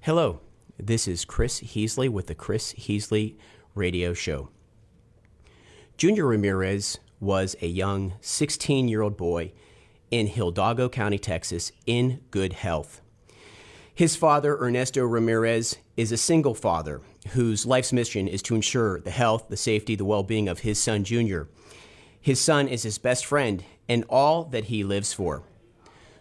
Hello, this is Chris Heasley with the Chris Heasley Radio Show. Junior Ramirez was a young 16-year-old boy in Hidalgo County, Texas, in good health. His father, Ernesto Ramirez, is a single father whose life's mission is to ensure the health, the safety, the well-being of his son, Junior. His son is his best friend and all that he lives for.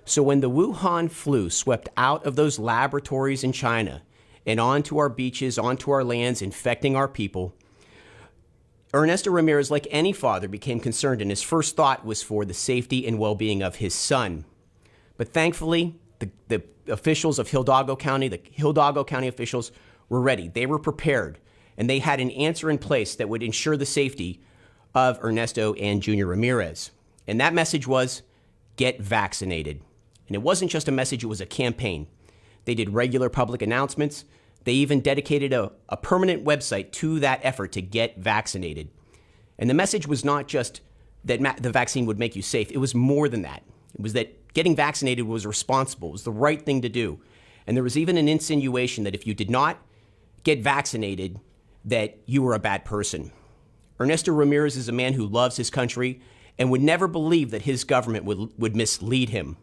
So when the Wuhan flu swept out of those laboratories in China and onto our beaches, onto our lands, infecting our people, Ernesto Ramirez, like any father, became concerned, and his first thought was for the safety and well-being of his son. But thankfully, the officials of Hidalgo County, the Hidalgo County officials were ready. They were prepared, and they had an answer in place that would ensure the safety of Ernesto and Junior Ramirez. And that message was, get vaccinated. And it wasn't just a message, it was a campaign. They did regular public announcements. They even dedicated a permanent website to that effort to get vaccinated. And the message was not just that the vaccine would make you safe. It was more than that. It was that getting vaccinated was responsible. It was the right thing to do. And there was even an insinuation that if you did not get vaccinated, that you were a bad person. Ernesto Ramirez is a man who loves his country and would never believe that his government would mislead him.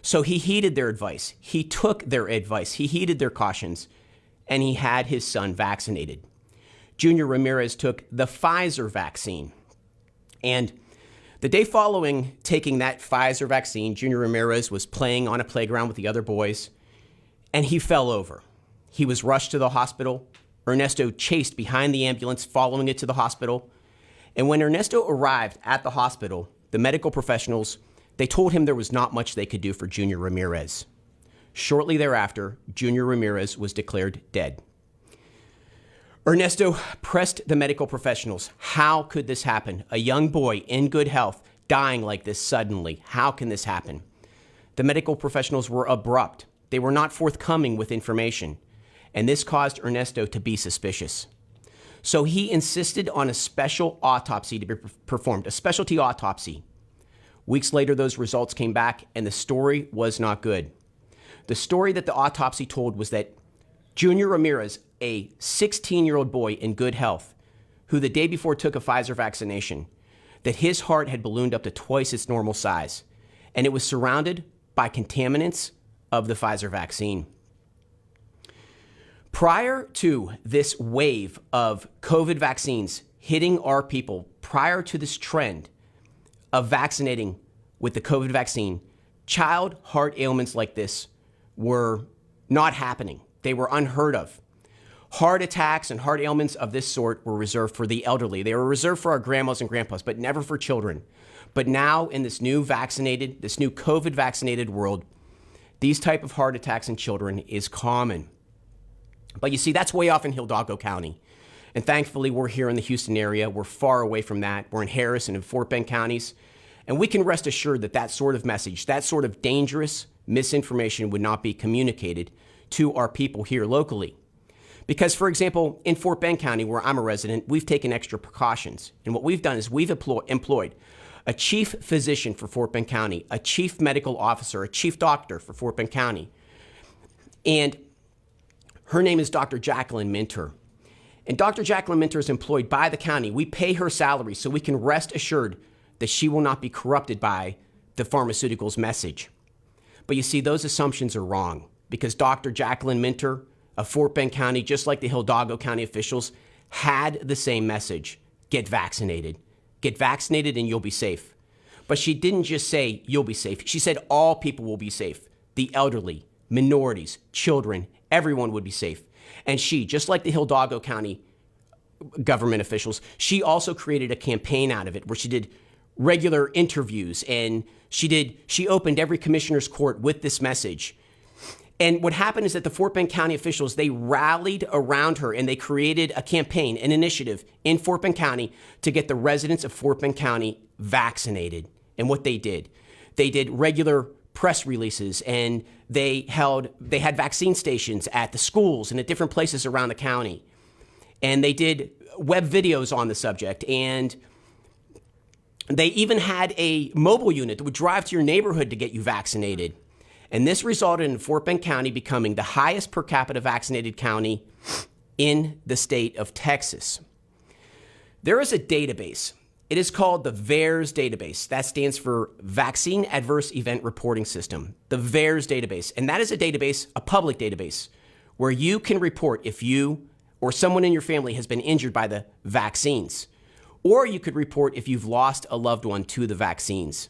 So he heeded their advice. He took their advice. He heeded their cautions, and he had his son vaccinated. Junior Ramirez took the Pfizer vaccine. And the day following taking that Pfizer vaccine, Junior Ramirez was playing on a playground with the other boys, and he fell over. He was rushed to the hospital. Ernesto chased behind the ambulance, following it to the hospital. And when Ernesto arrived at the hospital, the medical professionals, they told him there was not much they could do for Junior Ramirez. Shortly thereafter, Junior Ramirez was declared dead. Ernesto pressed the medical professionals. How could this happen? A young boy in good health dying like this suddenly. How can this happen? The medical professionals were abrupt. They were not forthcoming with information. And this caused Ernesto to be suspicious. So he insisted on a special autopsy to be performed, a specialty autopsy. Weeks later, those results came back, and the story was not good. The story that the autopsy told was that Junior Ramirez, a 16-year-old boy in good health, who the day before took a Pfizer vaccination, that his heart had ballooned up to twice its normal size, and it was surrounded by contaminants of the Pfizer vaccine. Prior to this wave of COVID vaccines hitting our people, prior to this trend of vaccinating with the COVID vaccine, child heart ailments like this were not happening. They were unheard of. Heart attacks and heart ailments of this sort were reserved for the elderly. They were reserved for our grandmas and grandpas, but never for children. But now in this new COVID vaccinated world, these type of heart attacks in children is common. But you see, that's way off in Hidalgo County. And thankfully, we're here in the Houston area. We're far away from that. We're in Harris and in Fort Bend counties. And we can rest assured that that sort of message, that sort of dangerous misinformation would not be communicated to our people here locally. Because, for example, in Fort Bend County, where I'm a resident, we've taken extra precautions. And what we've done is we've employed a chief physician for Fort Bend County, a chief medical officer, a chief doctor for Fort Bend County. And her name is Dr. Jacqueline Minter. And Dr. Jacqueline Minter is employed by the county. We pay her salary so we can rest assured that she will not be corrupted by the pharmaceuticals message. But you see, those assumptions are wrong, because Dr. Jacqueline Minter of Fort Bend County, just like the Hidalgo County officials, had the same message: get vaccinated. Get vaccinated and you'll be safe. But she didn't just say you'll be safe. She said all people will be safe. The elderly, minorities, children, everyone would be safe. And she, just like the Hidalgo County government officials, she also created a campaign out of it where she did regular interviews, and she opened every commissioner's court with this message. And what happened is that the Fort Bend County officials, they rallied around her, and they created a campaign, an initiative in Fort Bend County to get the residents of Fort Bend County vaccinated. And what they did regular press releases, and they had vaccine stations at the schools and at different places around the county. And they did web videos on the subject, and they even had a mobile unit that would drive to your neighborhood to get you vaccinated. And this resulted in Fort Bend County becoming the highest per capita vaccinated county in the state of Texas. There is a database. It is called the VAERS database. That stands for Vaccine Adverse Event Reporting System, the VAERS database. And that is a database, a public database, where you can report if you or someone in your family has been injured by the vaccines. Or you could report if you've lost a loved one to the vaccines.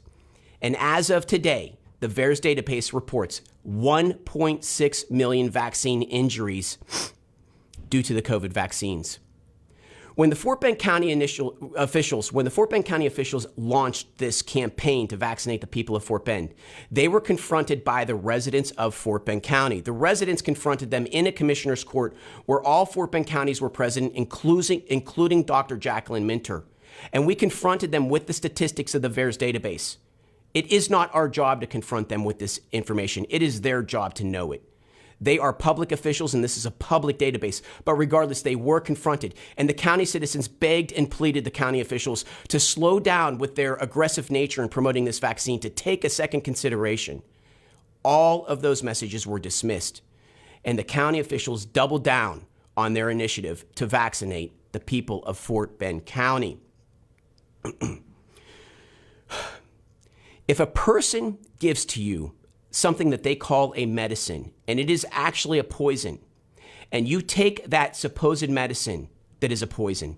And as of today, the VAERS database reports 1.6 million vaccine injuries due to the COVID vaccines. When the Fort Bend County officials launched this campaign to vaccinate the people of Fort Bend, they were confronted by the residents of Fort Bend County. The residents confronted them in a commissioner's court where all Fort Bend counties were present, including Dr. Jacqueline Minter. And we confronted them with the statistics of the VAERS database. It is not our job to confront them with this information. It is their job to know it. They are public officials, and this is a public database. But regardless, they were confronted. And the county citizens begged and pleaded the county officials to slow down with their aggressive nature in promoting this vaccine, to take a second consideration. All of those messages were dismissed. And the county officials doubled down on their initiative to vaccinate the people of Fort Bend County. If a person gives to you something that they call a medicine, and it is actually a poison, and you take that supposed medicine that is a poison,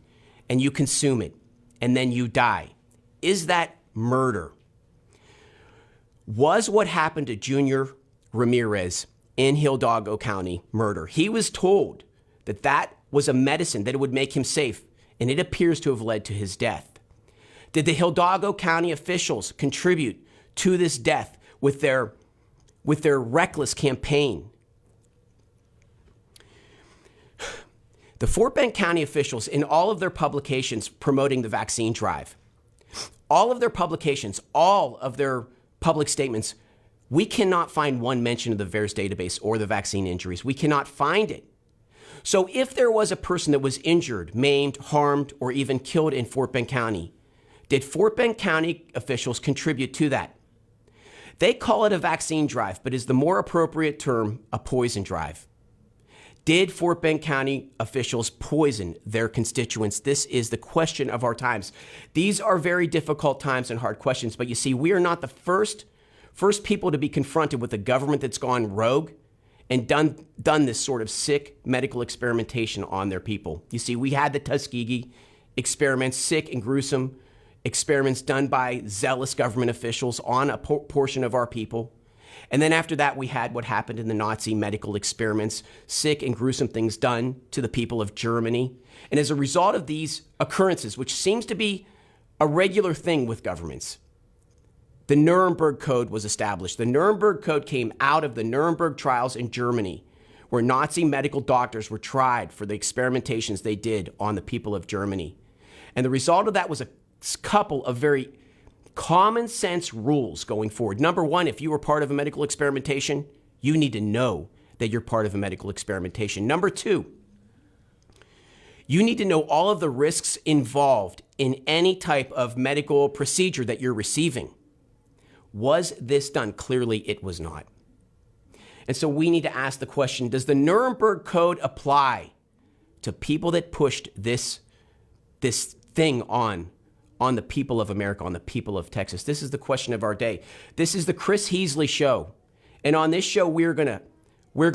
and you consume it, and then you die, is that murder? Was what happened to Junior Ramirez in Hidalgo County murder? He was told that that was a medicine, that it would make him safe, and it appears to have led to his death. Did the Hidalgo County officials contribute to this death with their reckless campaign? The Fort Bend County officials, in all of their publications promoting the vaccine drive, all of their publications, all of their public statements, we cannot find one mention of the VAERS database or the vaccine injuries. We cannot find it. So if there was a person that was injured, maimed, harmed, or even killed in Fort Bend County, did Fort Bend County officials contribute to that? They call it a vaccine drive, but is the more appropriate term a poison drive? Did Fort Bend County officials poison their constituents? This is the question of our times. These are very difficult times and hard questions, but you see, we are not the first people to be confronted with a government that's gone rogue and done this sort of sick medical experimentation on their people. You see, we had the Tuskegee experiments, sick and gruesome experiments done by zealous government officials on a portion of our people. And then after that, we had what happened in the Nazi medical experiments, sick and gruesome things done to the people of Germany. And as a result of these occurrences, which seems to be a regular thing with governments, the Nuremberg Code was established. The Nuremberg Code came out of the Nuremberg trials in Germany, where Nazi medical doctors were tried for the experimentations they did on the people of Germany. And the result of that was a couple of very common sense rules going forward. Number one, if you were part of a medical experimentation, you need to know that you're part of a medical experimentation. Number two, you need to know all of the risks involved in any type of medical procedure that you're receiving. Was this done? Clearly, it was not. And so we need to ask the question, does the Nuremberg Code apply to people that pushed this thing on the people of America, on the people of Texas? This is the question of our day. This is the Chris Heasley Show. And on this show, we're going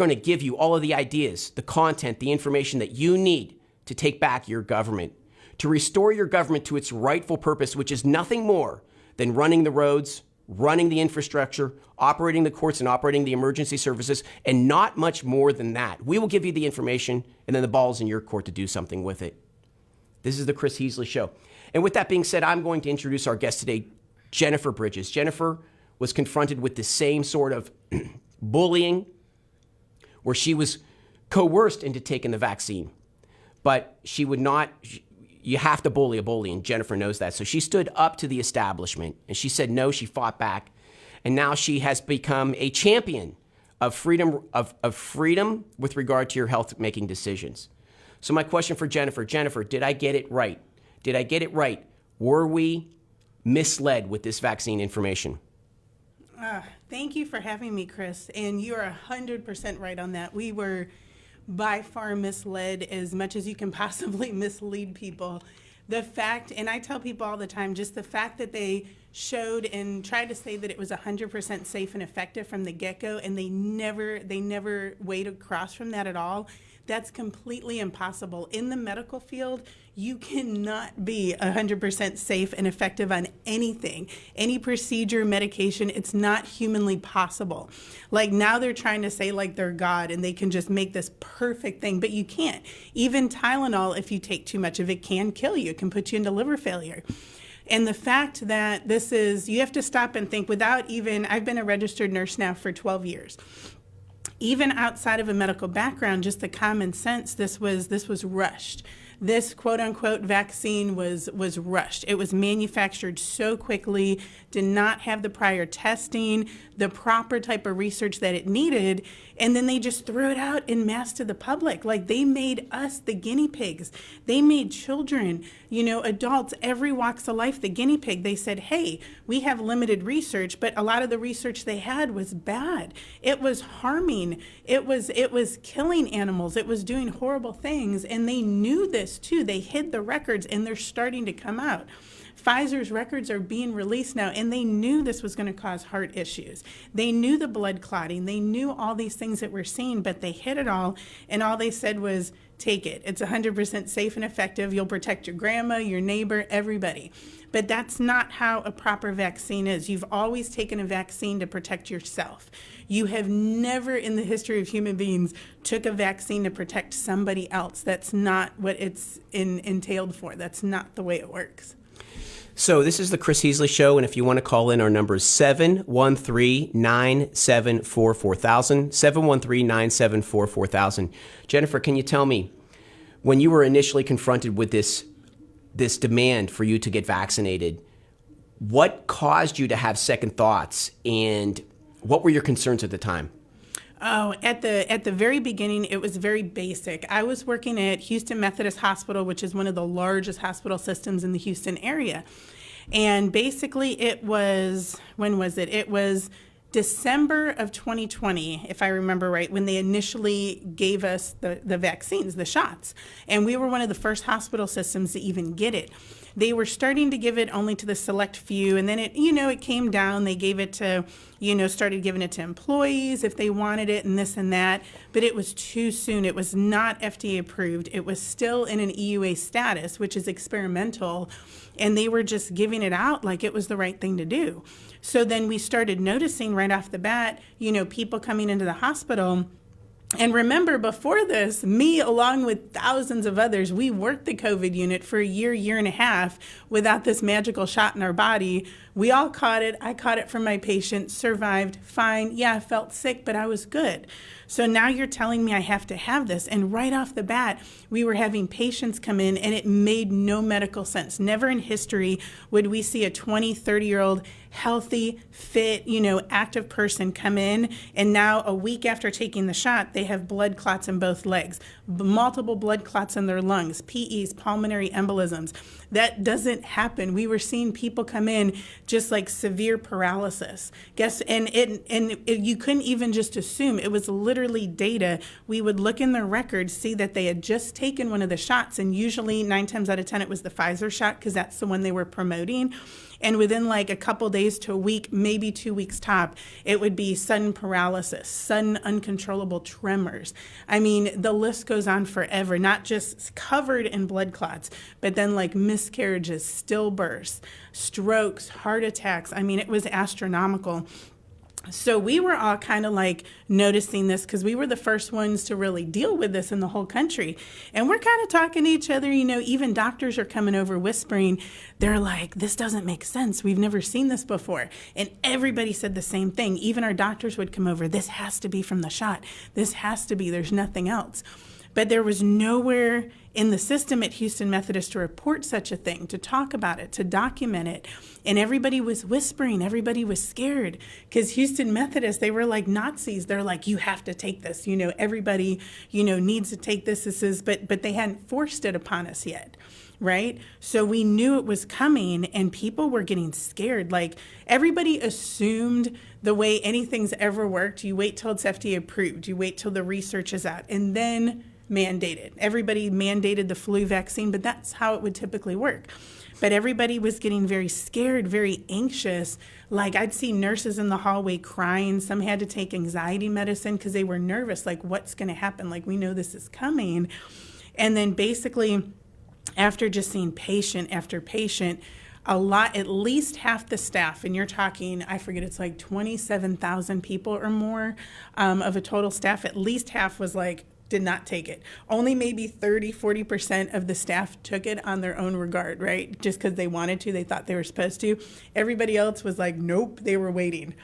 to give you all of the ideas, the content, the information that you need to take back your government, to restore your government to its rightful purpose, which is nothing more than running the roads, running the infrastructure, operating the courts, and operating the emergency services, and not much more than that. We will give you the information, and then the ball's in your court to do something with it. This is the Chris Heasley Show. And with that being said, I'm going to introduce our guest today, Jennifer Bridges. Jennifer was confronted with the same sort of bullying where she was coerced into taking the vaccine. But she would not, you have to bully a bully, and Jennifer knows that. So she stood up to the establishment, and she said no, she fought back. And now she has become a champion of freedom, of freedom with regard to your health-making decisions. So my question for Jennifer, did I get it right? Did I get it right? Were we misled with this vaccine information? Thank you for having me, Chris. And you are 100% right on that. We were by far misled as much as you can possibly mislead people. The fact, and I tell people all the time, just the fact that they showed and tried to say that it was 100% safe and effective from the get-go, and they never weighed across from that at all. That's completely impossible. In the medical field, you cannot be 100% safe and effective on anything, any procedure, medication. It's not humanly possible. Like now they're trying to say like they're God and they can just make this perfect thing, but you can't. Even Tylenol, if you take too much of it, can kill you. It can put you into liver failure. And the fact that this is, you have to stop and think without even, I've been a registered nurse now for 12 years. Even outside of a medical background, just the common sense, this was rushed. This quote unquote vaccine was rushed. It was manufactured so quickly, did not have the prior testing, the proper type of research that it needed, and then they just threw it out en masse to the public. Like they made us the guinea pigs. They made children, adults, every walks of life the guinea pig. They said, hey, we have limited research, but a lot of the research they had was bad. It was harming. It was killing animals. It was doing horrible things, and they knew this too. They hid the records, and they're starting to come out. Pfizer's records are being released now, and they knew this was going to cause heart issues. They knew the blood clotting. They knew all these things that we're seeing, but they hid it all, and all they said was, take it. It's 100% safe and effective. You'll protect your grandma, your neighbor, everybody. But that's not how a proper vaccine is. You've always taken a vaccine to protect yourself. You have never in the history of human beings took a vaccine to protect somebody else. That's not what it's entailed for. That's not the way it works. So this is the Chris Heasley Show, and if you want to call in, our number is 713-974-4000, 713-974-4000. Jennifer, can you tell me, when you were initially confronted with this demand for you to get vaccinated, what caused you to have second thoughts, and what were your concerns at the time? Oh, at the very beginning, it was very basic. I was working at Houston Methodist Hospital, which is one of the largest hospital systems in the Houston area. And basically it was, when was it? It was December of 2020, if I remember right, when they initially gave us the vaccines, the shots. And we were one of the first hospital systems to even get it. They were starting to give it only to the select few, and then it came down. They gave it to, started giving it to employees if they wanted it and this and that, but it was too soon. It was not FDA approved. It was still in an EUA status, which is experimental, and they were just giving it out like it was the right thing to do. So then we started noticing right off the bat, people coming into the hospital. And remember, before this, me, along with thousands of others, we worked the COVID unit for a year and a half without this magical shot in our body. We all caught it. I caught it from my patient, survived, fine. Yeah, I felt sick, but I was good. So now you're telling me I have to have this. And right off the bat, we were having patients come in, and it made no medical sense. Never in history would we see a 20, 30-year-old healthy, fit, active person come in, and now a week after taking the shot, they have blood clots in both legs, multiple blood clots in their lungs, PEs, pulmonary embolisms. That doesn't happen. We were seeing people come in just like severe paralysis. You couldn't even just assume. It was literally data. We would look in their records, see that they had just taken one of the shots, and usually 9 times out of 10 it was the Pfizer shot because that's the one they were promoting. And within like a couple days to a week, maybe 2 weeks top, it would be sudden paralysis, sudden uncontrollable tremors. I mean, the list goes on forever, not just covered in blood clots, but then like miscarriages, stillbirths, strokes, heart attacks. I mean, it was astronomical. So we were all kind of like noticing this because we were the first ones to really deal with this in the whole country. And we're kind of talking to each other, even doctors are coming over whispering. They're like, this doesn't make sense. We've never seen this before. And everybody said the same thing. Even our doctors would come over. This has to be from the shot. This has to be. There's nothing else. But there was nowhere in the system at Houston Methodist to report such a thing, to talk about it, to document it. And everybody was whispering. Everybody was scared because Houston Methodist, they were like Nazis. They're like, you have to take this. Everybody, needs to take this. But they hadn't forced it upon us yet. right? So we knew it was coming and people were getting scared. Like everybody assumed the way anything's ever worked, you wait till it's FDA approved, you wait till the research is out, and then mandated. Everybody mandated the flu vaccine, but that's how it would typically work. But everybody was getting very scared, very anxious. Like I'd see nurses in the hallway crying. Some had to take anxiety medicine because they were nervous, like what's going to happen? Like we know this is coming. And then basically, after just seeing patient after patient, at least half the staff, and you're talking, I forget, it's like 27,000 people or more of a total staff, at least half was like, did not take it. Only maybe 40% of the staff took it on their own regard, right? Just because they wanted to, they thought they were supposed to. Everybody else was like, nope, they were waiting.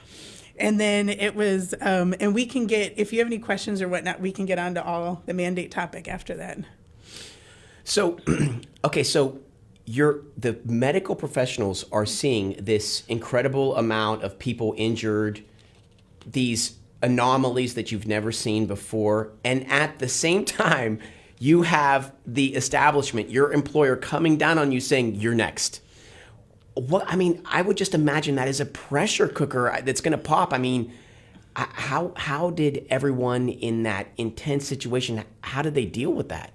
And then it was, and we can get, if you have any questions or whatnot, we can get onto all the mandate topic after that. So, okay, so the medical professionals are seeing this incredible amount of people injured, these anomalies that you've never seen before, and at the same time, you have the establishment, your employer, coming down on you saying, you're next. What, I mean, I would just imagine that is a pressure cooker that's going to pop. I mean, how did everyone in that intense situation, how did they deal with that?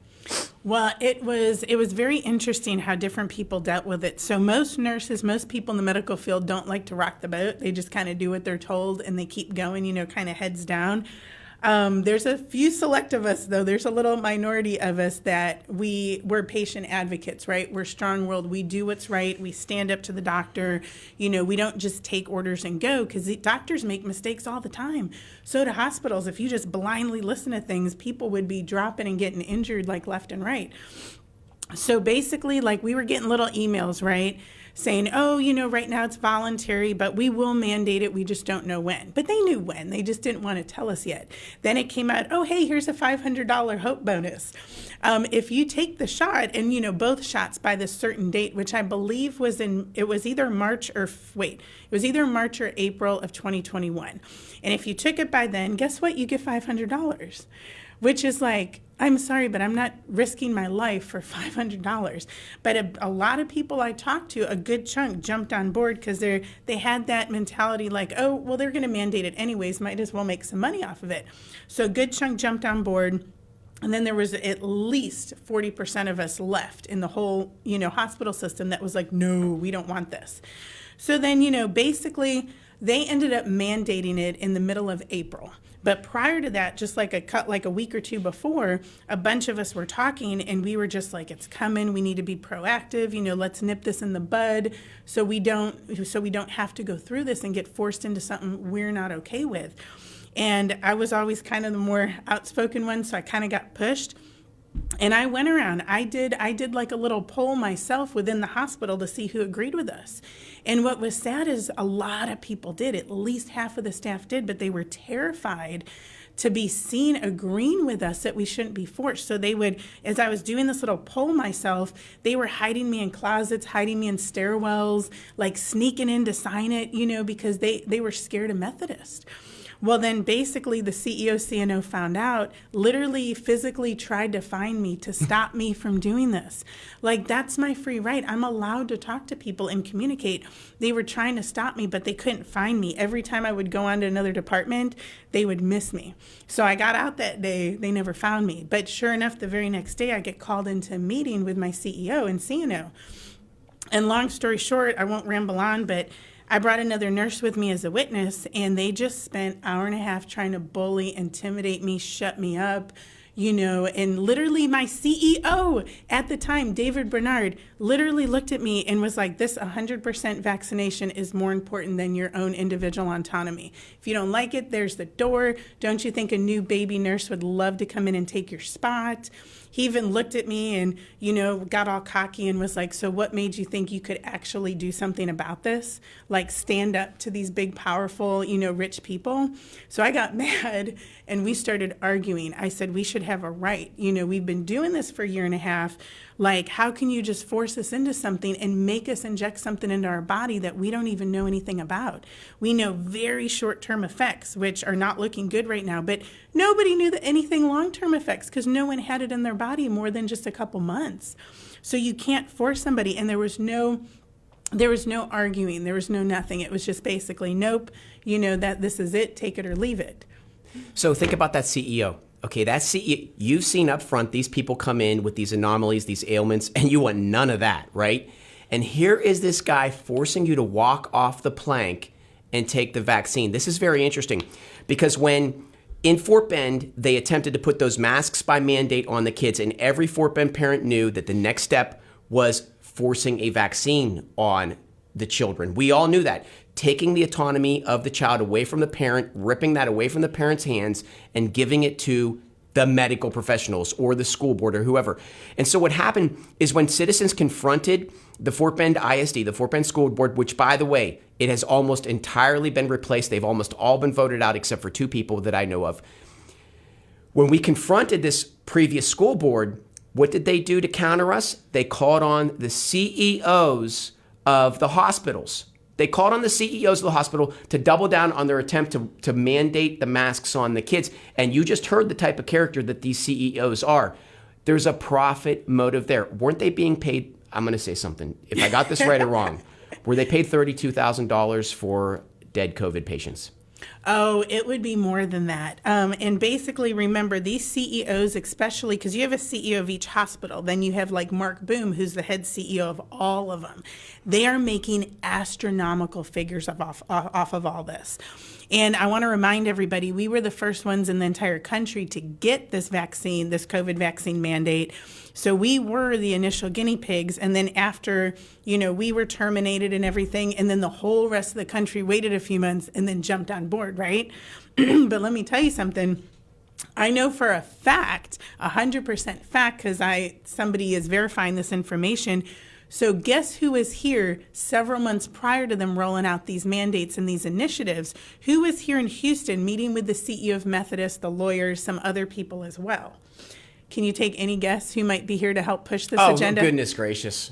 Well, it was very interesting how different people dealt with it. So most nurses, most people in the medical field don't like to rock the boat. They just kind of do what they're told and they keep going, kind of heads down. There's a few select of us, though. There's a little minority of us that we're patient advocates, right? We're strong-willed. We do what's right. We stand up to the doctor. We don't just take orders and go, because doctors make mistakes all the time. So do hospitals. If you just blindly listen to things, people would be dropping and getting injured like left and right. So basically, like we were getting little emails, right? Saying, oh, right now it's voluntary, but we will mandate it. We just don't know when. But they knew when. They just didn't want to tell us yet. Then it came out, oh, hey, here's a $500 hope bonus. If you take the shot and, both shots by this certain date, which I believe it was either March or April of 2021. And if you took it by then, guess what? You get $500. Which is like, I'm sorry, but I'm not risking my life for $500. But a lot of people I talked to, a good chunk jumped on board because they had that mentality like, oh, well, they're going to mandate it anyways, might as well make some money off of it. So a good chunk jumped on board. And then there was at least 40% of us left in the whole, hospital system that was like, no, we don't want this. So then, basically, they ended up mandating it in the middle of April. But prior to that, just like a week or two before, a bunch of us were talking and we were just like, it's coming. We need to be proactive. Let's nip this in the bud so we don't have to go through this and get forced into something we're not okay with. And I was always kind of the more outspoken one, so I kind of got pushed. And I went around. I did like a little poll myself within the hospital to see who agreed with us. And what was sad is a lot of people did. At least half of the staff did, but they were terrified to be seen agreeing with us that we shouldn't be forced. So they would, as I was doing this little poll myself, they were hiding me in closets, hiding me in stairwells, like sneaking in to sign it, because they were scared of Methodist. Well, then basically the CEO CNO found out, literally physically tried to find me to stop me from doing this. Like, that's my free right. I'm allowed to talk to people and communicate. They were trying to stop me, but they couldn't find me. Every time I would go on to another department, they would miss me. So I got out that day. They never found me. But sure enough, the very next day, I get called into a meeting with my CEO and CNO. And long story short, I won't ramble on, but I brought another nurse with me as a witness, and they just spent an hour and a half trying to bully, intimidate me, shut me up, and literally my CEO at the time, David Bernard, literally looked at me and was like, this 100% vaccination is more important than your own individual autonomy. If you don't like it, there's the door. Don't you think a new baby nurse would love to come in and take your spot? He even looked at me and, got all cocky and was like, so what made you think you could actually do something about this? Like stand up to these big, powerful, rich people? So I got mad and we started arguing. I said, we should have a right. We've been doing this for a year and a half. Like, how can you just force us into something and make us inject something into our body that we don't even know anything about? We know very short-term effects, which are not looking good right now, but nobody knew that anything long-term effects because no one had it in their body more than just a couple months. So you can't force somebody. And there was no arguing. There was no nothing. It was just basically, nope, that this is it, take it or leave it. So think about that CEO. Okay, that CEO, you've seen up front, these people come in with these anomalies, these ailments, and you want none of that, right? And here is this guy forcing you to walk off the plank and take the vaccine. This is very interesting because when in Fort Bend, they attempted to put those masks by mandate on the kids, and every Fort Bend parent knew that the next step was forcing a vaccine on the children. We all knew that. Taking the autonomy of the child away from the parent, ripping that away from the parent's hands, and giving it to the medical professionals or the school board or whoever. And so what happened is when citizens confronted the Fort Bend ISD, the Fort Bend School Board, which, by the way, it has almost entirely been replaced. They've almost all been voted out except for 2 people that I know of. When we confronted this previous school board, what did they do to counter us? They called on the CEOs of the hospitals. They called on the CEOs of the hospital to double down on their attempt to mandate the masks on the kids. And you just heard the type of character that these CEOs are. There's a profit motive there. Weren't they being paid? I'm going to say something. If I got this right or wrong, were they paid $32,000 for dead COVID patients? Oh, it would be more than that. And basically, remember, these CEOs, especially because you have a CEO of each hospital, then you have like Mark Boom, who's the head CEO of all of them. They are making astronomical figures off of all this. And I want to remind everybody, we were the first ones in the entire country to get this vaccine, this COVID vaccine mandate. So we were the initial guinea pigs. And then after, we were terminated and everything, and then the whole rest of the country waited a few months and then jumped on board, right? But let me tell you something. I know for a fact, 100% fact, because somebody is verifying this information. So guess who was here several months prior to them rolling out these mandates and these initiatives? Who was here in Houston meeting with the CEO of Methodist, the lawyers, some other people as well? Can you take any guess who might be here to help push this agenda? Oh, goodness gracious.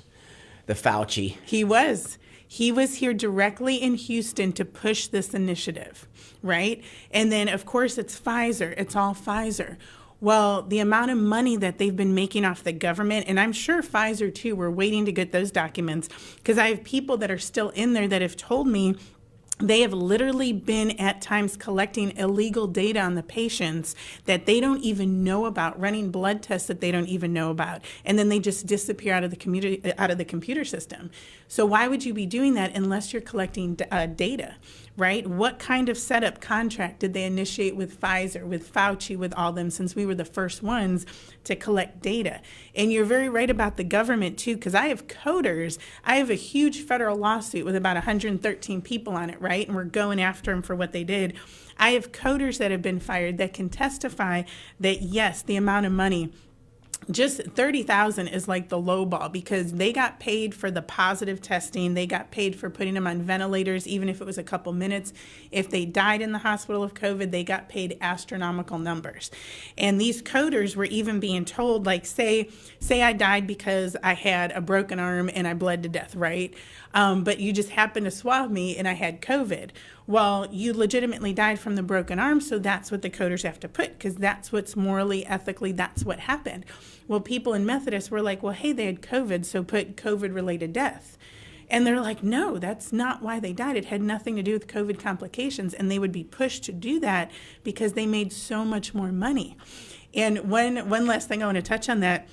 The Fauci. He was. He was here directly in Houston to push this initiative, right? And then, of course, it's Pfizer. It's all Pfizer. Well, the amount of money that they've been making off the government, and I'm sure Pfizer, too, we're waiting to get those documents, because I have people that are still in there that have told me they have literally been at times collecting illegal data on the patients that they don't even know about, running blood tests that they don't even know about, and then they just disappear out of the computer system. So why would you be doing that unless you're collecting data, right? What kind of setup contract did they initiate with Pfizer, with Fauci, with all them, since we were the first ones to collect data? And you're very right about the government too, because I have coders. I have a huge federal lawsuit with about 113 people on it, right? And we're going after them for what they did. I have coders that have been fired that can testify that yes, the amount of money, just 30,000 is like the low ball, because they got paid for the positive testing. They got paid for putting them on ventilators, even if it was a couple minutes. If they died in the hospital of COVID, they got paid astronomical numbers. And these coders were even being told, like, say I died because I had a broken arm and I bled to death, right? But you just happened to swab me and I had COVID. Well, you legitimately died from the broken arm, so that's what the coders have to put, because that's what's morally, ethically, that's what happened. Well, people in Methodist were like, well, hey, they had COVID, so put COVID-related death. And they're like, no, that's not why they died. It had nothing to do with COVID complications, and they would be pushed to do that because they made so much more money. And one last thing I want to touch on that.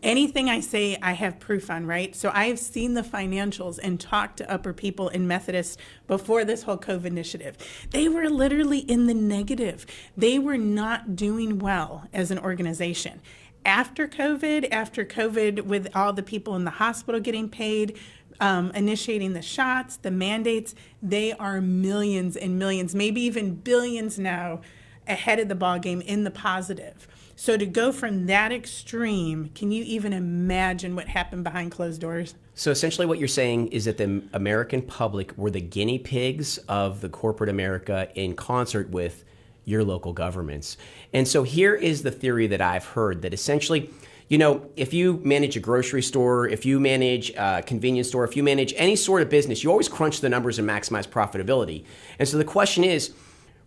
Anything I say, I have proof on, right? So I have seen the financials and talked to upper people in Methodist before this whole COVID initiative. They were literally in the negative. They were not doing well as an organization. After COVID, with all the people in the hospital getting paid, initiating the shots, the mandates, they are millions and millions, maybe even billions now ahead of the ballgame in the positive. So to go from that extreme, can you even imagine what happened behind closed doors? So essentially what you're saying is that the American public were the guinea pigs of the corporate America in concert with your local governments. And so here is the theory that I've heard, that essentially, if you manage a grocery store, if you manage a convenience store, if you manage any sort of business, you always crunch the numbers and maximize profitability. And so the question is,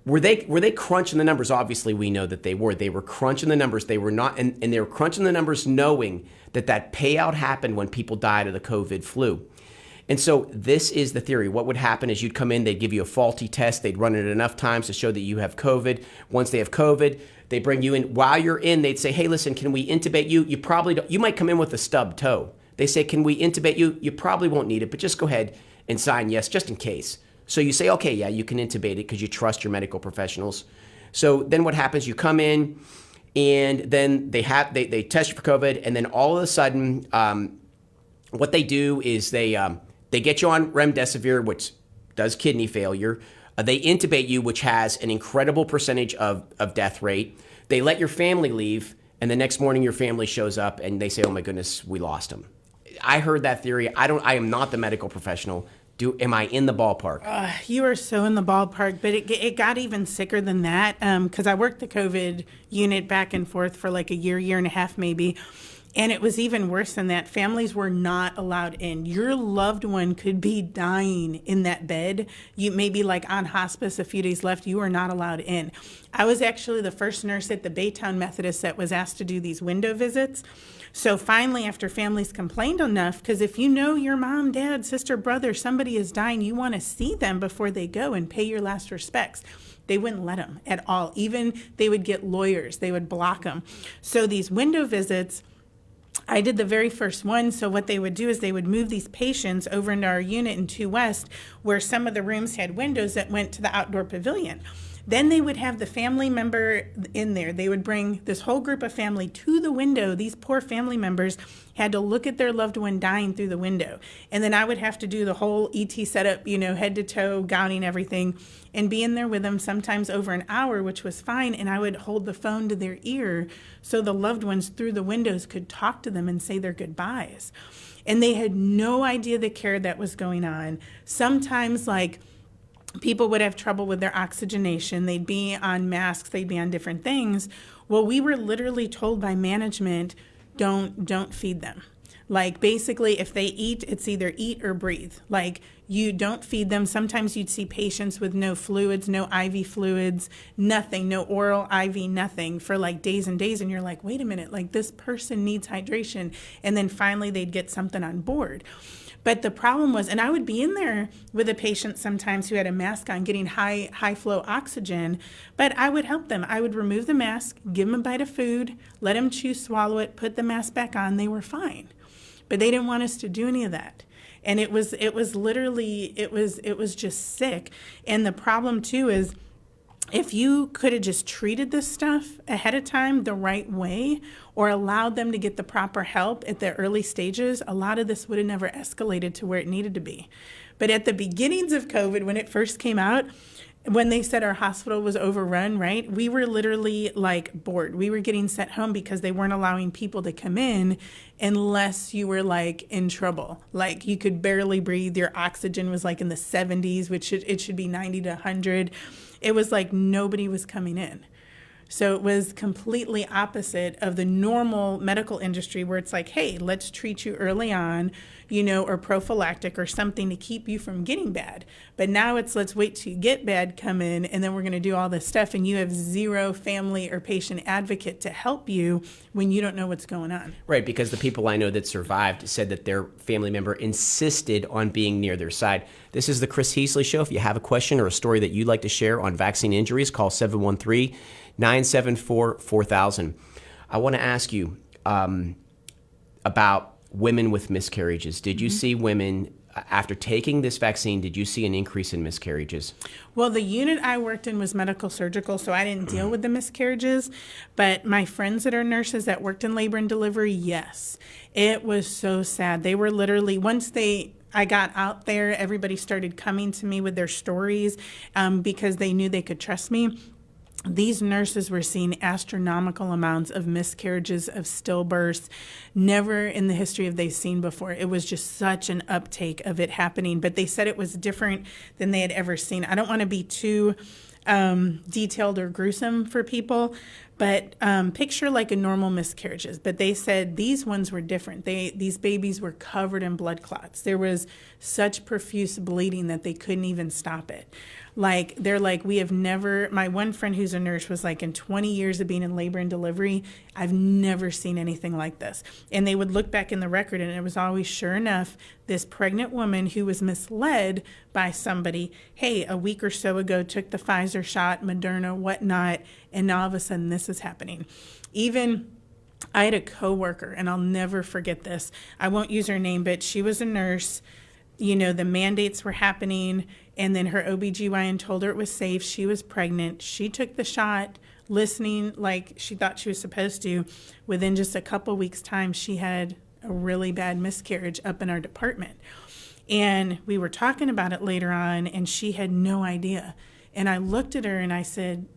Were they crunching the numbers? Obviously, we know that they were. They were crunching the numbers. They were not, and they were crunching the numbers knowing that payout happened when people died of the COVID flu. And so this is the theory. What would happen is you'd come in, they'd give you a faulty test, they'd run it enough times to show that you have COVID. Once they have COVID, they bring you in. While you're in, they'd say, hey, listen, can we intubate you? You probably don't, you might come in with a stubbed toe. They say, can we intubate you? You probably won't need it, but just go ahead and sign yes, just in case. So you say, okay, yeah, you can intubate it because you trust your medical professionals. So then what happens, you come in and then they test you for COVID, and then all of a sudden, what they do is they get you on remdesivir, which does kidney failure. They intubate you, which has an incredible percentage of death rate. They let your family leave, and the next morning your family shows up and they say, oh my goodness, we lost him. I heard that theory. I am not the medical professional. Am I in the ballpark? You are so in the ballpark, but it got even sicker than that because I worked the COVID unit back and forth for like a year and a half maybe. And it was even worse than that. Families were not allowed in. Your loved one could be dying in that bed. You may be like on hospice a few days left. You are not allowed in. I was actually the first nurse at the Baytown Methodist that was asked to do these window visits. So finally, after families complained enough, because if you know your mom, dad, sister, brother, somebody is dying, you want to see them before they go and pay your last respects. They wouldn't let them at all. Even they would get lawyers. They would block them. So these window visits, I did the very first one. So what they would do is they would move these patients over into our unit in 2 West, where some of the rooms had windows that went to the outdoor pavilion. Then they would have the family member in there. They would bring this whole group of family to the window. These poor family members had to look at their loved one dying through the window. And then I would have to do the whole ET setup, head to toe, gowning, everything, and be in there with them sometimes over an hour, which was fine. And I would hold the phone to their ear so the loved ones through the windows could talk to them and say their goodbyes. And they had no idea the care that was going on. Sometimes, people would have trouble with their oxygenation. They'd be on masks. They'd be on different things. Well, we were literally told by management, don't feed them. Basically, if they eat, it's either eat or breathe. You don't feed them. Sometimes you'd see patients with no fluids, no IV fluids, nothing, no oral IV, nothing for days and days. And you're like, wait a minute, this person needs hydration. And then finally they'd get something on board. But the problem was, and I would be in there with a patient sometimes who had a mask on getting high flow oxygen, but I would help them. I would remove the mask, give them a bite of food, let them chew, swallow it, put the mask back on. They were fine. But they didn't want us to do any of that. And it was just sick. And the problem too is, if you could have just treated this stuff ahead of time the right way or allowed them to get the proper help at the early stages, a lot of this would have never escalated to where it needed to be. But at the beginnings of COVID, when it first came out, when they said our hospital was overrun, right, we were literally bored. We were getting sent home because they weren't allowing people to come in unless you were in trouble. You could barely breathe. Your oxygen was in the 70s, which it should be 90 to 100. It was nobody was coming in. So it was completely opposite of the normal medical industry where it's hey, let's treat you early on, or prophylactic or something to keep you from getting bad. But now it's let's wait till you get bad, come in, and then we're going to do all this stuff. And you have zero family or patient advocate to help you when you don't know what's going on. Right, because the people I know that survived said that their family member insisted on being near their side. This is the Chris Heasley Show. If you have a question or a story that you'd like to share on vaccine injuries, call 713-974-4000. I want to ask you about women with miscarriages. Did you see women, after taking this vaccine, did you see an increase in miscarriages? Well, the unit I worked in was medical surgical, so I didn't deal with the miscarriages. But my friends that are nurses that worked in labor and delivery, yes. It was so sad. They were literally, I got out there, everybody started coming to me with their stories because they knew they could trust me. These nurses were seeing astronomical amounts of miscarriages, of stillbirths, never in the history of they've seen before. It was just such an uptake of it happening, but they said it was different than they had ever seen. I don't want to be too detailed or gruesome for people, but picture like a normal miscarriages. But they said these ones were different. These babies were covered in blood clots. There was such profuse bleeding that they couldn't even stop it. Like, they're like, we have never, my one friend who's a nurse was like, in 20 years of being in labor and delivery, I've never seen anything like this. And they would look back in the record, and it was always, sure enough, this pregnant woman who was misled by somebody, hey, a week or so ago took the Pfizer shot, Moderna, whatnot, and now all of a sudden this is happening. Even I had a coworker, and I'll never forget this. I won't use her name, but she was a nurse. You know, the mandates were happening, and then her OBGYN told her it was safe. She was pregnant. She took the shot, listening like she thought she was supposed to. Within just a couple weeks' time, she had a really bad miscarriage up in our department. And we were talking about it later on, and she had no idea. And I looked at her and I said,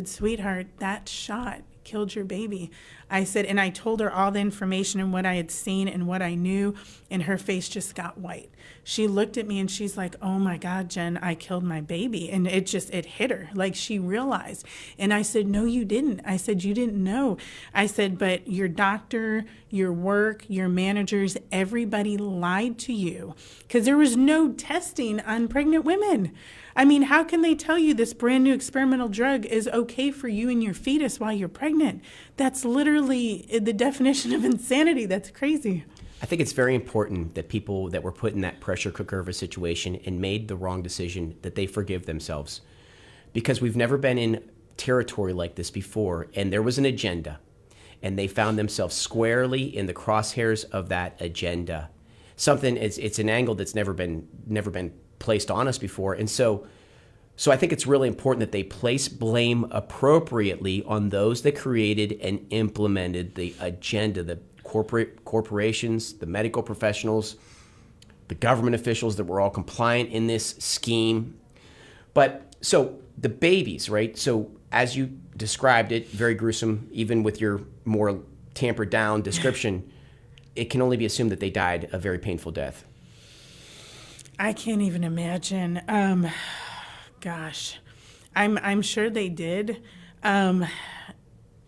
sweetheart, that shot killed your baby. I said, and I told her all the information and what I had seen and what I knew, and her face just got white. She looked at me and she's like, oh my God, Jen, I killed my baby. And it hit her, like she realized. And I said, no, you didn't. I said, you didn't know. I said, but your doctor, your work, your managers, everybody lied to you because there was no testing on pregnant women. I mean, how can they tell you this brand new experimental drug is okay for you and your fetus while you're pregnant? That's literally the definition of insanity. That's crazy. I think it's very important that people that were put in that pressure cooker of a situation and made the wrong decision, that they forgive themselves. Because we've never been in territory like this before, and there was an agenda, and they found themselves squarely in the crosshairs of that agenda. It's an angle that's never been placed on us before. And so I think it's really important that they place blame appropriately on those that created and implemented the agenda, the corporations, the medical professionals, the government officials that were all compliant in this scheme. But so the babies, right? So as you described it, very gruesome, even with your more tampered down description, it can only be assumed that they died a very painful death. I can't even imagine. Gosh, I'm sure they did.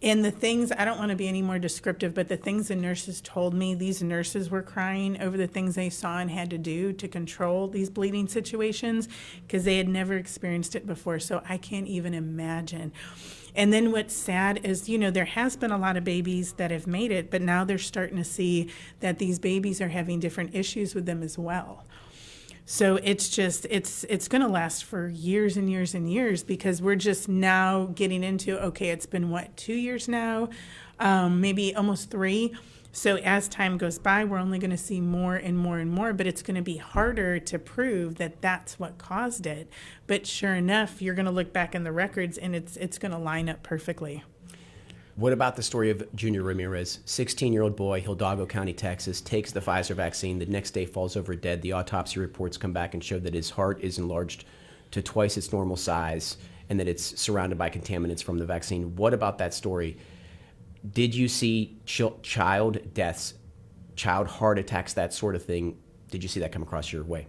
And the things, I don't want to be any more descriptive, but the things the nurses told me, these nurses were crying over the things they saw and had to do to control these bleeding situations because they had never experienced it before. So I can't even imagine. And then what's sad is, you know, there has been a lot of babies that have made it, but now they're starting to see that these babies are having different issues with them as well. So it's just, it's going to last for years and years and years because we're just now getting into, okay, it's been 2 years now, maybe almost 3. So as time goes by, we're only going to see more and more and more, but it's going to be harder to prove that that's what caused it. But sure enough, you're going to look back in the records and it's going to line up perfectly. What about the story of Junior Ramirez, 16-year-old boy, Hidalgo County, Texas, takes the Pfizer vaccine, the next day falls over dead. The autopsy reports come back and show that his heart is enlarged to twice its normal size and that it's surrounded by contaminants from the vaccine. What about that story? Did you see child deaths, child heart attacks, that sort of thing? Did you see that come across your way?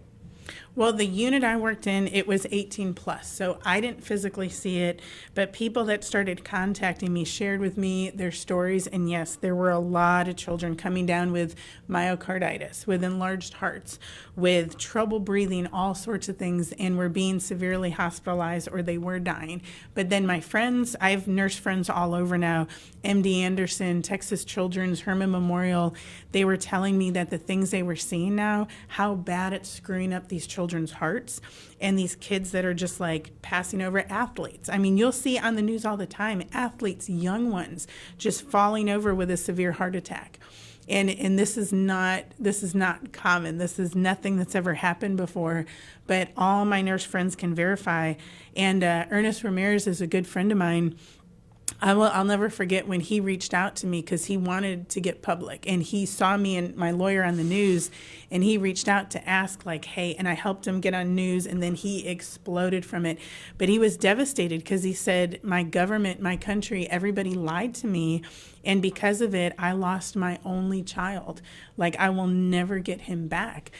Well, the unit I worked in, it was 18 plus, so I didn't physically see it, but people that started contacting me shared with me their stories, and yes, there were a lot of children coming down with myocarditis, with enlarged hearts, with trouble breathing, all sorts of things, and were being severely hospitalized or they were dying. But then my friends, I have nurse friends all over now, MD Anderson, Texas Children's, Herman Memorial, they were telling me that the things they were seeing now, how bad it's screwing up these children's hearts and these kids that are just like passing over athletes. I mean, you'll see on the news all the time, athletes, young ones, just falling over with a severe heart attack. And this is not common. This is nothing that's ever happened before, but all my nurse friends can verify. And Ernest Ramirez is a good friend of mine. I'll never forget when he reached out to me because he wanted to get public, and he saw me and my lawyer on the news, and he reached out to ask like, hey, and I helped him get on news, and then he exploded from it. But he was devastated because he said, my government, my country, everybody lied to me, and because of it, I lost my only child. Like, I will never get him back.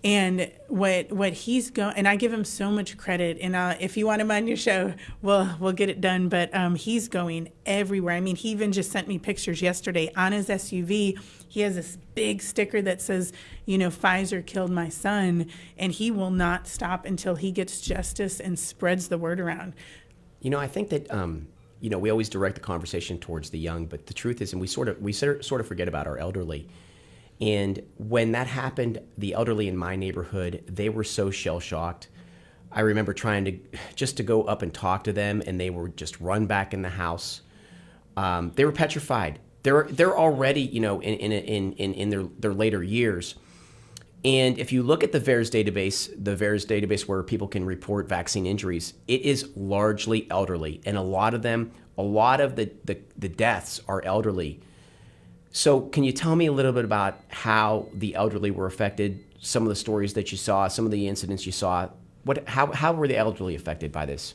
And what he's going, and I give him so much credit. And if you want him on your show, we'll get it done. But he's going everywhere. I mean, he even just sent me pictures yesterday on his SUV. He has this big sticker that says, Pfizer killed my son, and he will not stop until he gets justice and spreads the word around. I think that we always direct the conversation towards the young, but the truth is, and we sort of forget about our elderly. And when that happened, the elderly in my neighborhood, they were so shell-shocked. I remember trying to go up and talk to them, and they were just run back in the house. They were petrified. They're already, in their later years. And if you look at the VAERS database where people can report vaccine injuries, it is largely elderly, and a lot of the deaths are elderly. So can you tell me a little bit about how the elderly were affected, some of the stories that you saw, some of the incidents you saw? How were the elderly affected by this?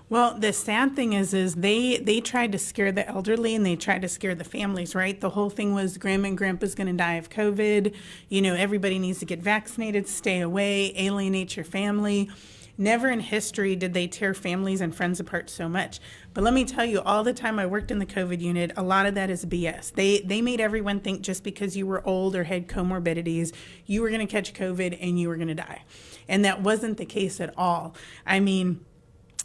Well, the sad thing is they tried to scare the elderly, and they tried to scare the families, right? The whole thing was grandma and grandpa's going to die of COVID. Everybody needs to get vaccinated, stay away, alienate your family. Never in history did they tear families and friends apart so much. But let me tell you, all the time I worked in the COVID unit, a lot of that is BS. They made everyone think just because you were old or had comorbidities, you were going to catch COVID and you were going to die. And that wasn't the case at all. I mean,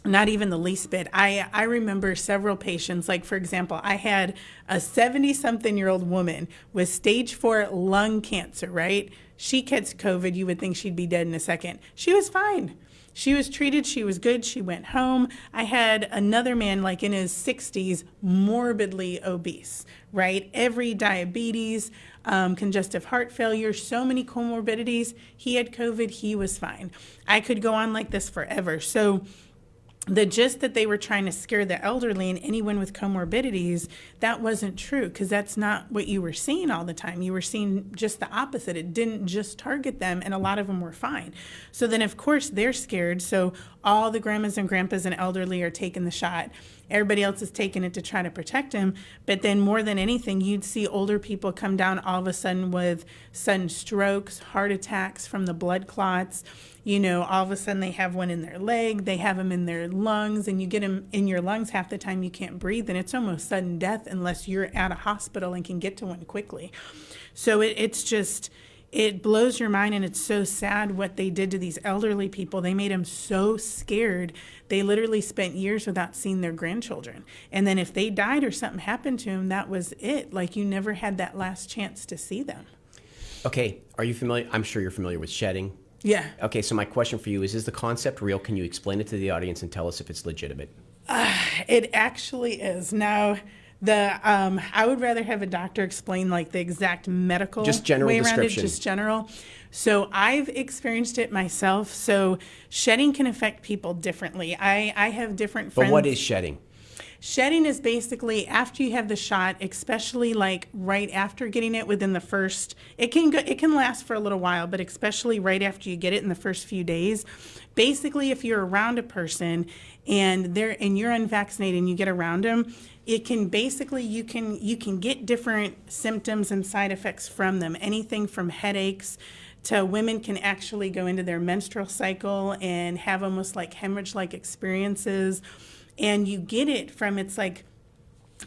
not even the least bit. I remember several patients, like, for example, I had a 70-something-year-old woman with stage 4 lung cancer, right? She gets COVID. You would think she'd be dead in a second. She was fine. She was treated. She was good. She went home. I had another man, like in his 60s, morbidly obese, right? Every diabetes, congestive heart failure, so many comorbidities. He had COVID. He was fine. I could go on like this forever. So the gist that they were trying to scare the elderly and anyone with comorbidities, that wasn't true, because that's not what you were seeing all the time. You were seeing just the opposite. It didn't just target them, and a lot of them were fine. So then, of course, they're scared. So all the grandmas and grandpas and elderly are taking the shot. Everybody else is taking it to try to protect them. But then more than anything, you'd see older people come down all of a sudden with sudden strokes, heart attacks from the blood clots. All of a sudden they have one in their leg, they have them in their lungs, and you get them in your lungs half the time you can't breathe, and it's almost sudden death unless you're at a hospital and can get to one quickly. So it blows your mind, and it's so sad what they did to these elderly people. They made them so scared. They literally spent years without seeing their grandchildren. And then if they died or something happened to them, that was it. Like, you never had that last chance to see them. Okay, are you familiar? I'm sure you're familiar with shedding. Yeah. Okay, so my question for you is the concept real? Can you explain it to the audience and tell us if it's legitimate? It actually is. Now, I would rather have a doctor explain like the exact medical just general way around description. It, just general. So I've experienced it myself. So shedding can affect people differently. I have different friends. But what is shedding? Shedding is basically after you have the shot, especially like right after getting it within the first, it can last for a little while, but especially right after you get it in the first few days. Basically, if you're around a person and you're unvaccinated and you get around them, it can basically, you can get different symptoms and side effects from them. Anything from headaches to women can actually go into their menstrual cycle and have almost like hemorrhage-like experiences. And you get it from, and I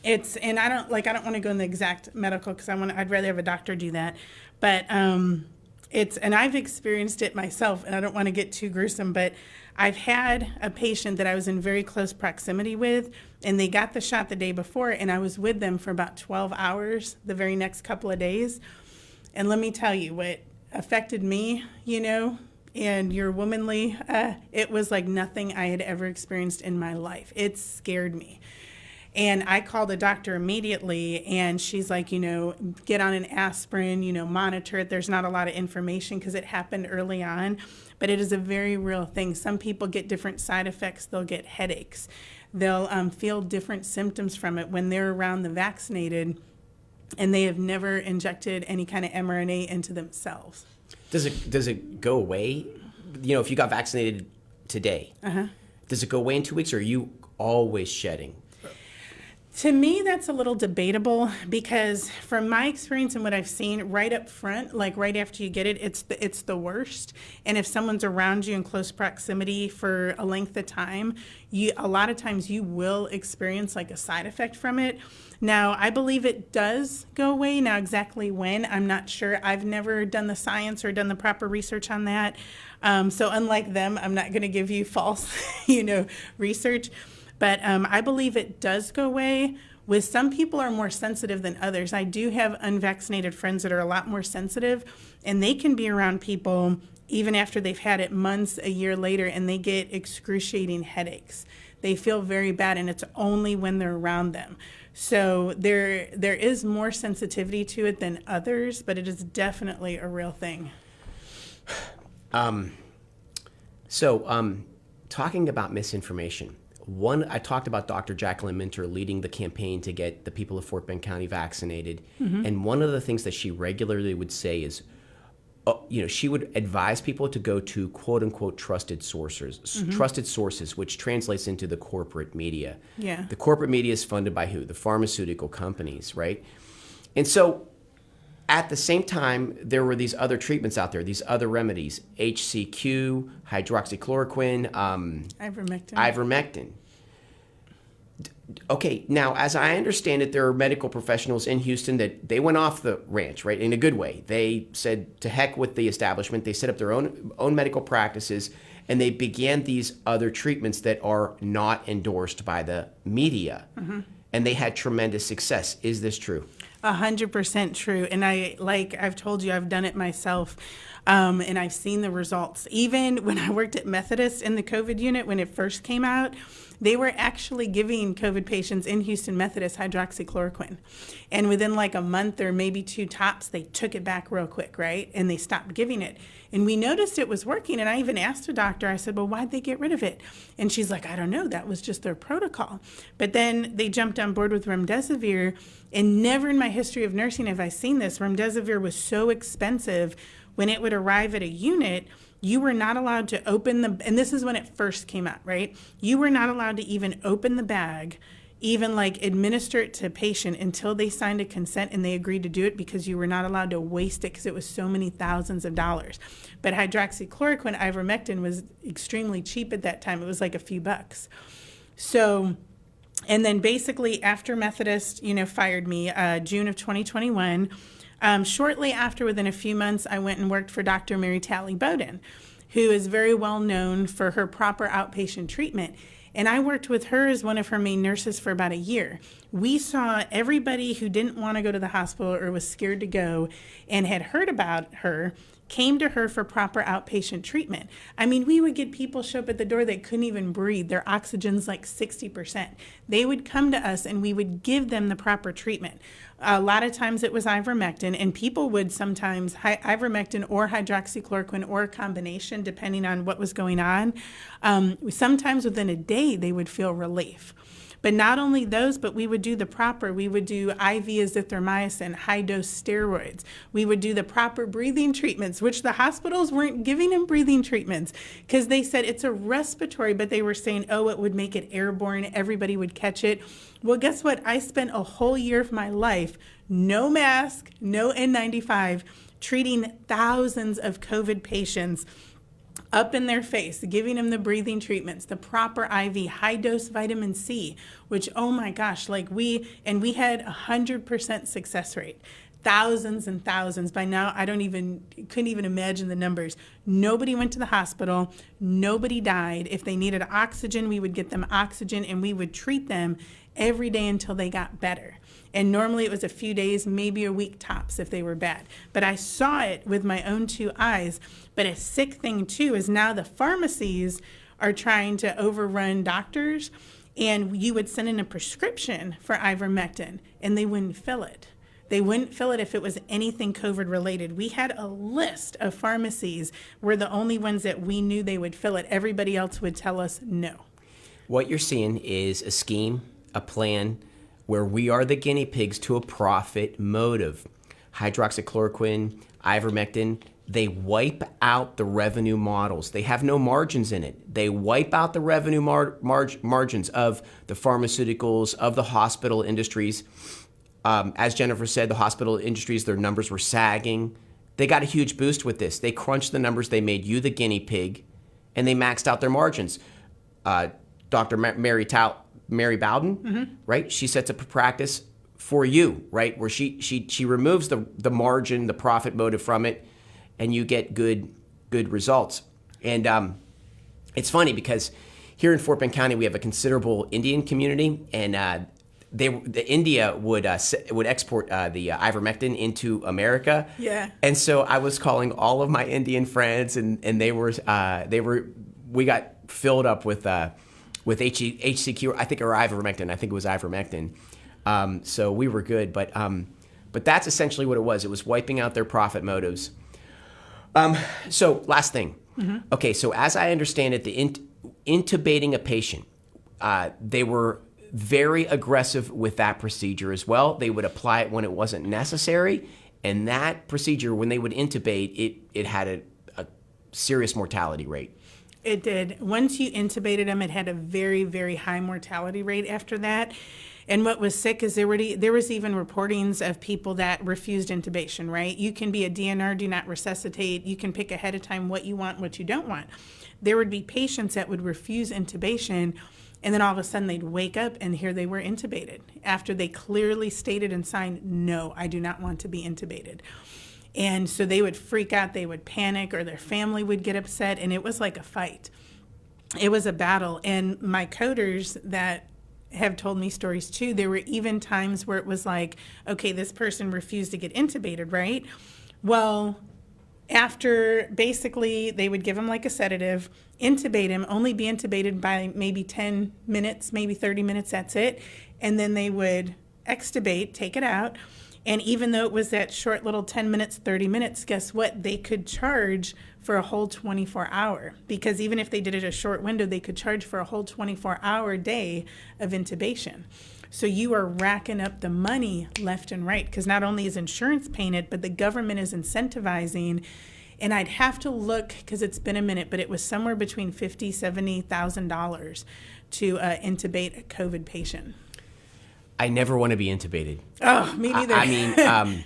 don't want to go in the exact medical because I'd rather have a doctor do that. But and I've experienced it myself, and I don't want to get too gruesome, but I've had a patient that I was in very close proximity with, and they got the shot the day before, and I was with them for about 12 hours the very next couple of days. And let me tell you, what affected me, and you're womanly, it was like nothing I had ever experienced in my life. It scared me. And I called a doctor immediately, and she's like, get on an aspirin, monitor it. There's not a lot of information because it happened early on, but it is a very real thing. Some people get different side effects. They'll get headaches. They'll feel different symptoms from it when they're around the vaccinated, and they have never injected any kind of mRNA into themselves. Does it go away? If you got vaccinated today, does it go away in 2 weeks, or are you always shedding? To me, that's a little debatable because from my experience and what I've seen right up front, like right after you get it, it's the worst. And if someone's around you in close proximity for a length of time, a lot of times you will experience like a side effect from it. Now, I believe it does go away. Now, exactly when, I'm not sure. I've never done the science or done the proper research on that. So unlike them, I'm not going to give you false, research. But I believe it does go away. With some people are more sensitive than others. I do have unvaccinated friends that are a lot more sensitive, and they can be around people even after they've had it months, a year later, and they get excruciating headaches. They feel very bad, and it's only when they're around them. So there is more sensitivity to it than others, but it is definitely a real thing. Talking about misinformation. I talked about Dr. Jacqueline Minter leading the campaign to get the people of Fort Bend County vaccinated. Mm-hmm. And one of the things that she regularly would say is, she would advise people to go to quote unquote trusted sources, which translates into the corporate media. Yeah. The corporate media is funded by who? The pharmaceutical companies, right? And so at the same time, there were these other treatments out there, these other remedies, HCQ, hydroxychloroquine, ivermectin. Okay, now, as I understand it, there are medical professionals in Houston that they went off the ranch, right, in a good way. They said, to heck with the establishment. They set up their own medical practices, and they began these other treatments that are not endorsed by the media. Mm-hmm. And they had tremendous success. Is this true? 100% true. And I've told you, I've done it myself. And I've seen the results. Even when I worked at Methodist in the COVID unit, when it first came out, they were actually giving COVID patients in Houston Methodist hydroxychloroquine. And within like a month or maybe two tops, they took it back real quick, right? And they stopped giving it. And we noticed it was working. And I even asked the doctor, I said, well, why'd they get rid of it? And she's like, I don't know. That was just their protocol. But then they jumped on board with remdesivir. And never in my history of nursing have I seen this. Remdesivir was so expensive. When it would arrive at a unit, you were not allowed to open and this is when it first came out, right? You were not allowed to even open the bag, even like administer it to a patient until they signed a consent and they agreed to do it, because you were not allowed to waste it because it was so many thousands of dollars. But hydroxychloroquine, ivermectin, was extremely cheap at that time. It was like a few bucks. So, and then basically after Methodist, fired me, June of 2021, shortly after, within a few months, I went and worked for Dr. Mary Talley Bowden, who is very well known for her proper outpatient treatment. And I worked with her as one of her main nurses for about a year. We saw everybody who didn't want to go to the hospital or was scared to go and had heard about her came to her for proper outpatient treatment. I mean, we would get people show up at the door that couldn't even breathe. Their oxygen's like 60%. They would come to us and we would give them the proper treatment. A lot of times it was ivermectin, and people would sometimes ivermectin or hydroxychloroquine or a combination, depending on what was going on. Sometimes within a day they would feel relief. But not only those, but we would do the proper. We would do IV azithromycin, high-dose steroids. We would do the proper breathing treatments, which the hospitals weren't giving them breathing treatments because they said it's a respiratory, but they were saying, oh, it would make it airborne. Everybody would catch it. Well, guess what? I spent a whole year of my life, no mask, no N95, treating thousands of COVID patients up in their face, giving them the breathing treatments, the proper IV, high-dose vitamin C, which, oh my gosh, we had 100% success rate. Thousands and thousands. By now, couldn't even imagine the numbers. Nobody went to the hospital. Nobody died. If they needed oxygen, we would get them oxygen, and we would treat them every day until they got better. And normally it was a few days, maybe a week tops if they were bad. But I saw it with my own two eyes. But a sick thing too is now the pharmacies are trying to overrun doctors, and you would send in a prescription for ivermectin and they wouldn't fill it. They wouldn't fill it if it was anything COVID related. We had a list of pharmacies. We're the only ones that we knew they would fill it. Everybody else would tell us no. What you're seeing is a scheme, a plan, where we are the guinea pigs to a profit motive. Hydroxychloroquine, ivermectin, they wipe out the revenue models. They have no margins in it. They wipe out the revenue margins of the pharmaceuticals, of the hospital industries. As Jennifer said, the hospital industries, their numbers were sagging. They got a huge boost with this. They crunched the numbers. They made you the guinea pig, and they maxed out their margins. Dr. Mary Bowden, right? She sets up a practice for you, right? Where she removes the margin, the profit motive from it, and you get good results. And it's funny because here in Fort Bend County, we have a considerable Indian community, and India would export the ivermectin into America. Yeah. And so I was calling all of my Indian friends, and we got filled up with HCQ, I think, or ivermectin. I think it was ivermectin. So we were good, but that's essentially what it was. It was wiping out their profit motives. So last thing. Okay, so as I understand it, the intubating a patient, they were very aggressive with that procedure as well. They would apply it when it wasn't necessary, and that procedure, when they would intubate, it had a serious mortality rate. It did. Once you intubated them, it had a very, very high mortality rate after that. And what was sick is there was even reportings of people that refused intubation, right? You can be a DNR, do not resuscitate. You can pick ahead of time what you want, what you don't want. There would be patients that would refuse intubation, and then all of a sudden they'd wake up and here they were intubated after they clearly stated and signed, no, I do not want to be intubated. And so they would freak out, they would panic, or their family would get upset, and it was like a fight. It was a battle. And my coders that have told me stories too, there were even times where it was like, okay, this person refused to get intubated, right? Well, after basically they would give him like a sedative, intubate him, only be intubated by maybe 10 minutes, maybe 30 minutes, that's it. And then they would extubate, take it out. And even though it was that short little 10 minutes, 30 minutes, guess what? They could charge for a whole 24-hour. Because even if they did it a short window, they could charge for a whole 24-hour day of intubation. So you are racking up the money left and right. Because not only is insurance paying it, but the government is incentivizing. And I'd have to look, because it's been a minute, but it was somewhere between $50,000, $70,000 to intubate a COVID patient. I never want to be intubated. Oh, me neither. I mean,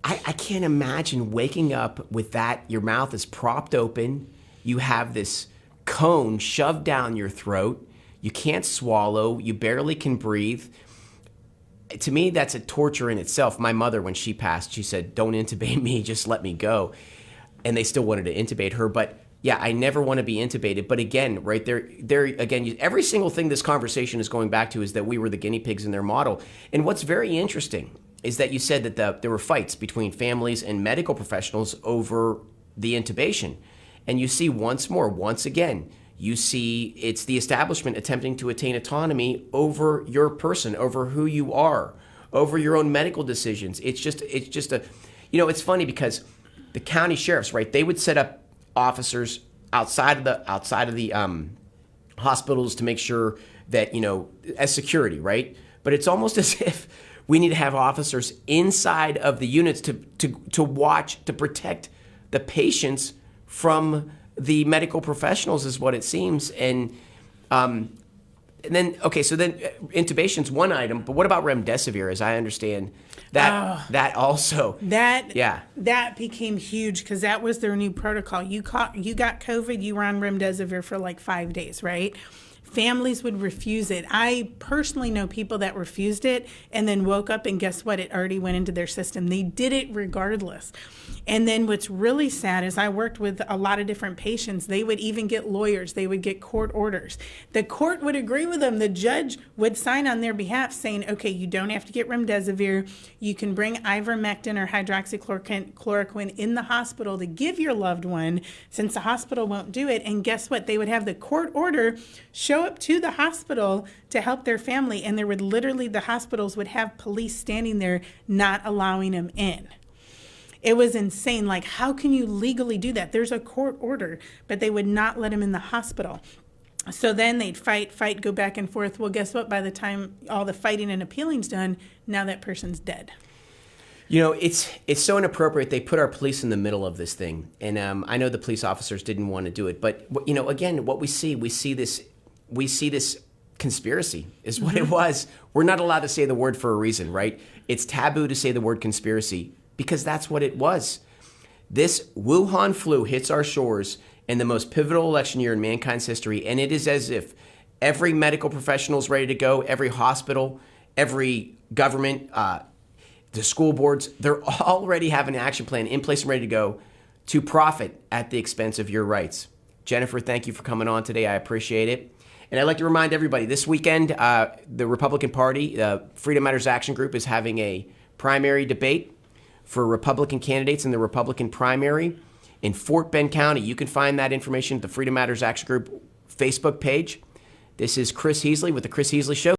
I can't imagine waking up with that. Your mouth is propped open. You have this cone shoved down your throat. You can't swallow. You barely can breathe. To me, that's a torture in itself. My mother, when she passed, she said, don't intubate me, just let me go. And they still wanted to intubate her. But yeah, I never want to be intubated. But again, right there again, every single thing this conversation is going back to is that we were the guinea pigs in their model. And what's very interesting is that you said that there were fights between families and medical professionals over the intubation. And you see once again, you see it's the establishment attempting to attain autonomy over your person, over who you are, over your own medical decisions. It's just it's funny because the county sheriffs, right, they would set up officers outside of the hospitals to make sure that, as security, right? But it's almost as if we need to have officers inside of the units to watch, to protect the patients from the medical professionals, is what it seems. And then intubation's one item, but what about remdesivir? As I understand that also that became huge because that was their new protocol. You got COVID, you were on remdesivir for like 5 days, right? Families would refuse it. I personally know people that refused it and then woke up and guess what? It already went into their system. They did it regardless. And then what's really sad is I worked with a lot of different patients. They would even get lawyers. They would get court orders. The court would agree with them. The judge would sign on their behalf saying, okay, you don't have to get remdesivir. You can bring ivermectin or hydroxychloroquine in the hospital to give your loved one since the hospital won't do it. And guess what? They would have the court order show up to the hospital to help their family. And the hospitals would have police standing there not allowing them in. It was insane. Like, how can you legally do that? There's a court order, but they would not let him in the hospital. So then they'd fight, go back and forth. Well, guess what? By the time all the fighting and appealing's done, now that person's dead. You know, it's so inappropriate. They put our police in the middle of this thing, and I know the police officers didn't want to do it, but you know, again, what we see this conspiracy is what it was. We're not allowed to say the word for a reason, right? It's taboo to say the word conspiracy because that's what it was. This Wuhan flu hits our shores in the most pivotal election year in mankind's history, and it is as if every medical professional is ready to go, every hospital, every government, the school boards, they're already have an action plan in place and ready to go to profit at the expense of your rights. Jennifer, thank you for coming on today. I appreciate it. And I'd like to remind everybody, this weekend, the Republican Party, Freedom Matters Action Group, is having a primary debate for Republican candidates in the Republican primary in Fort Bend County. You can find that information at the Freedom Matters Action Group Facebook page. This is Chris Heasley with The Chris Heasley Show.